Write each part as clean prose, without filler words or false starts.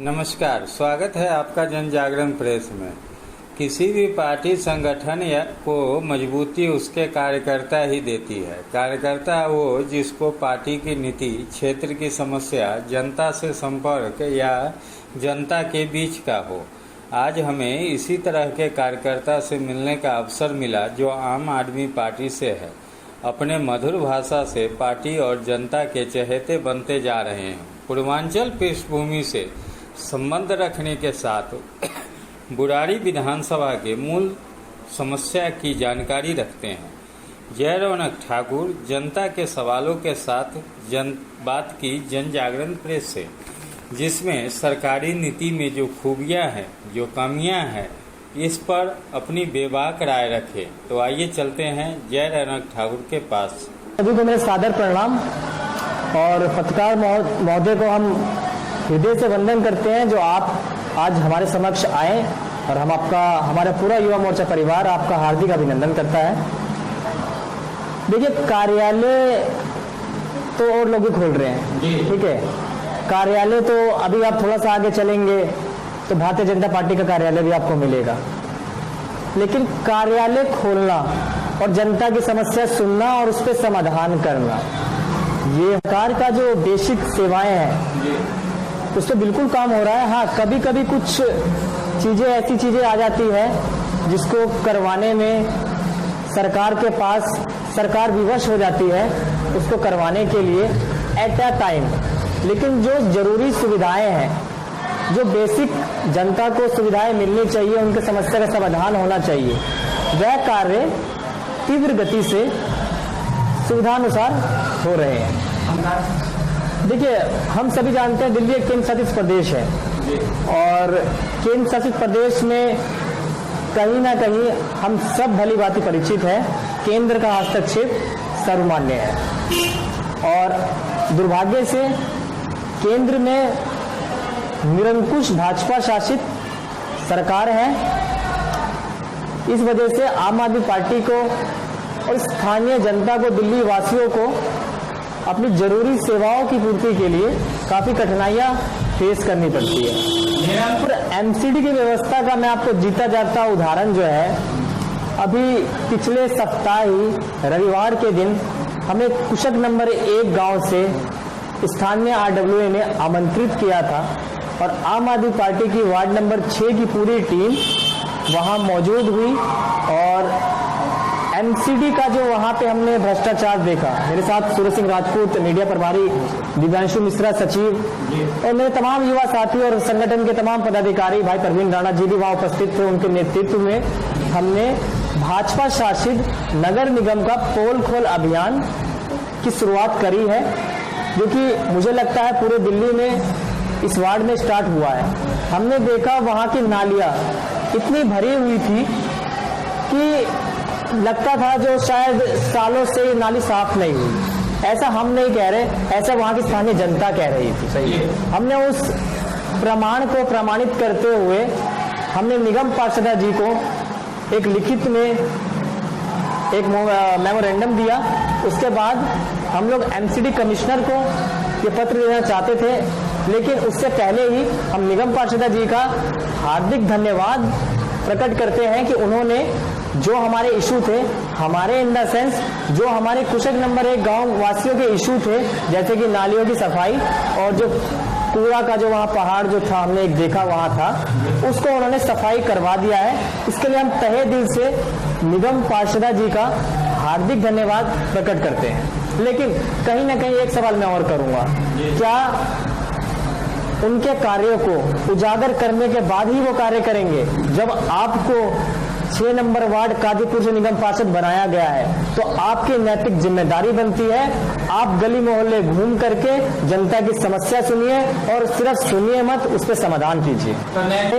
नमस्कार, स्वागत है आपका जन जागरण प्रेस में। किसी भी पार्टी संगठन को मजबूती उसके कार्यकर्ता ही देती है। कार्यकर्ता वो जिसको पार्टी की नीति, क्षेत्र की समस्या, जनता से संपर्क या जनता के बीच का हो। आज हमें इसी तरह के कार्यकर्ता से मिलने का अवसर मिला जो आम आदमी पार्टी से है। अपने मधुर भाषा से पार्टी और जनता के चहेते बनते जा रहे हैं। पूर्वांचल पृष्ठभूमि से संबंध रखने के साथ बुराड़ी विधानसभा के मूल समस्या की जानकारी रखते हैं। जय रौनक ठाकुर जनता के सवालों के साथ बात की जन जागरण प्रेस से, जिसमें सरकारी नीति में जो खूबियां हैं, जो कमियां हैं, इस पर अपनी बेबाक राय रखे। तो आइए चलते हैं जय रौनक ठाकुर के पास। सभी को मेरे सादर प्रणाम और पत्रकार महोदय को हम हृदय से वंदन करते हैं जो आप आज हमारे समक्ष आए और हमारा पूरा युवा मोर्चा परिवार आपका हार्दिक अभिनंदन करता है। देखिए, कार्यालय तो और लोग ही खोल रहे हैं, ठीक है। कार्यालय तो अभी आप थोड़ा सा आगे चलेंगे तो भारतीय जनता पार्टी का कार्यालय भी आपको मिलेगा, लेकिन कार्यालय खोलना और जनता की समस्या सुनना और उस पर समाधान करना, ये सरकार का जो बेसिक सेवाएं हैं उस पर बिल्कुल काम हो रहा है। हाँ, कभी कभी कुछ चीजें ऐसी चीजें आ जाती है जिसको करवाने में सरकार विवश हो जाती है उसको करवाने के लिए एट अ टाइम। लेकिन जो जरूरी सुविधाएं हैं, जो बेसिक जनता को सुविधाएं मिलनी चाहिए, उनके समस्या का समाधान होना चाहिए, वह कार्य तीव्र गति से सुविधानुसार हो रहे हैं। देखिए, हम सभी जानते हैं दिल्ली एक केंद्र शासित प्रदेश है और केंद्र शासित प्रदेश में कहीं ना कहीं हम सब भली भांति परिचित है, केंद्र का हस्तक्षेप सर्वमान्य है और दुर्भाग्य से केंद्र में निरंकुश भाजपा शासित सरकार है। इस वजह से आम आदमी पार्टी को और स्थानीय जनता को, दिल्ली वासियों को अपनी जरूरी सेवाओं की पूर्ति के लिए काफी कठिनाइयां फेस करनी पड़ती है। पर एमसीडी की व्यवस्था का मैं आपको जीता जागता उदाहरण जो है, अभी पिछले सप्ताह ही रविवार के दिन हमें कुशक नंबर 1 गांव से स्थानीय आरडब्ल्यूए ने आमंत्रित किया था और आम आदमी पार्टी की वार्ड नंबर 6 की पूरी टीम वहां मौजूद हुई और एमसीडी का जो वहां पे हमने भ्रष्टाचार देखा, मेरे साथ सूरज सिंह राजपूत, मीडिया प्रभारी दिव्यांशु मिश्रा सचिव और मेरे तमाम युवा साथी और संगठन के तमाम पदाधिकारी, भाई प्रवीण राणा जी भी वहां उपस्थित थे। उनके नेतृत्व में हमने भाजपा शासित नगर निगम का पोल खोल अभियान की शुरुआत करी है, जो कि मुझे लगता है पूरे दिल्ली में इस वार्ड में स्टार्ट हुआ है। हमने देखा वहां की नालियां इतनी भरी हुई थी कि लगता था जो शायद सालों से नाली साफ नहीं हुई। ऐसा हम नहीं कह रहे, ऐसा वहां की स्थानीय जनता कह रही थी। सही है। हमने उस प्रमाण को प्रमाणित करते हुए हमने निगम पार्षद जी को एक लिखित में एक मेमोरेंडम दिया। उसके बाद हम लोग एमसीडी कमिश्नर को ये पत्र देना चाहते थे, लेकिन उससे पहले ही हम निगम पार्षद जी का हार्दिक धन्यवाद प्रकट करते हैं कि उन्होंने जो हमारे इशू थे, हमारे इन द सेंस जो हमारे कुशक नंबर 1 गांव वासियों के इशू थे, जैसे कि नालियों की सफाई और जो कूड़ा का जो वहाँ पहाड़ जो था हमने एक देखा वहाँ था, उसको उन्होंने सफाई करवा दिया है। इसके लिए हम तहे दिल से निगम पार्षद जी का हार्दिक धन्यवाद प्रकट करते हैं। लेकिन कहीं ना कहीं एक सवाल मैं और करूंगा, क्या उनके कार्यों को उजागर करने के बाद ही वो कार्य करेंगे? जब आपको 6 नंबर वार्ड कादीपुर से निगम पार्षद बनाया गया है तो आपकी नैतिक जिम्मेदारी बनती है, आप गली मोहल्ले घूम करके जनता की समस्या सुनिए और सिर्फ सुनिए मत, उस पर समाधान कीजिए।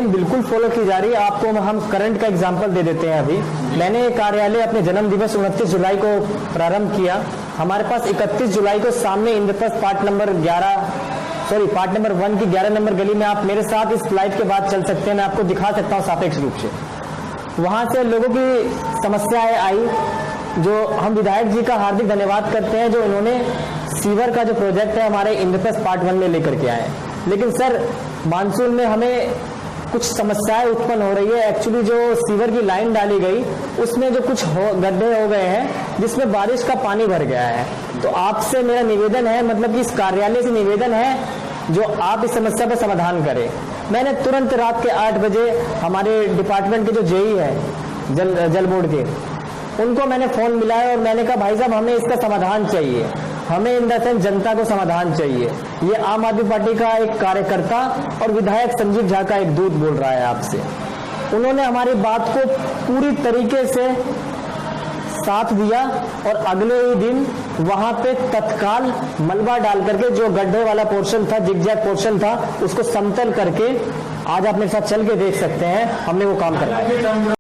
बिल्कुल फॉलो की जा रही है। आपको हम करंट का एग्जाम्पल दे देते हैं। अभी मैंने कार्यालय अपने जन्म दिवस 29 जुलाई को प्रारंभ किया। हमारे पास 31 जुलाई को सामने इंद्रप्रस्थ पार्ट नंबर 1 की 11 नंबर गली में, आप मेरे साथ इस स्लाइड के बाद चल सकते हैं, मैं आपको दिखा सकता हूँ सापेक्ष रूप से। वहां से लोगों की समस्याएं आई, जो हम विधायक जी का हार्दिक धन्यवाद करते हैं जो इन्होंने सीवर का जो प्रोजेक्ट है हमारे इंद्रप्रस्थ पार्ट 1 में लेकर के आए। लेकिन सर मानसून में हमें कुछ समस्याएं उत्पन्न हो रही है। एक्चुअली जो सीवर की लाइन डाली गई उसमें जो कुछ गड्ढे हो गए हैं जिसमें बारिश का पानी भर गया है। तो आपसे मेरा निवेदन है, मतलब कि इस कार्यालय से निवेदन है जो आप इस समस्या पर समाधान करें। मैंने तुरंत रात के 8 बजे हमारे डिपार्टमेंट के जो जेई है जल बोर्ड के, उनको मैंने फोन मिलाया और मैंने कहा भाई साहब हमें इसका समाधान चाहिए, हमें इन द सेंस जनता को समाधान चाहिए। ये आम आदमी पार्टी का एक कार्यकर्ता और विधायक संजीव झा का एक दूत बोल रहा है आपसे। उन्होंने हमारी बात को पूरी तरीके से साथ दिया और अगले ही दिन वहां पे तत्काल मलबा डाल करके जो गड्ढे वाला पोर्शन था, जिगजैग पोर्शन था, उसको समतल करके आज आप मेरे साथ चल के देख सकते हैं हमने वो काम कराया।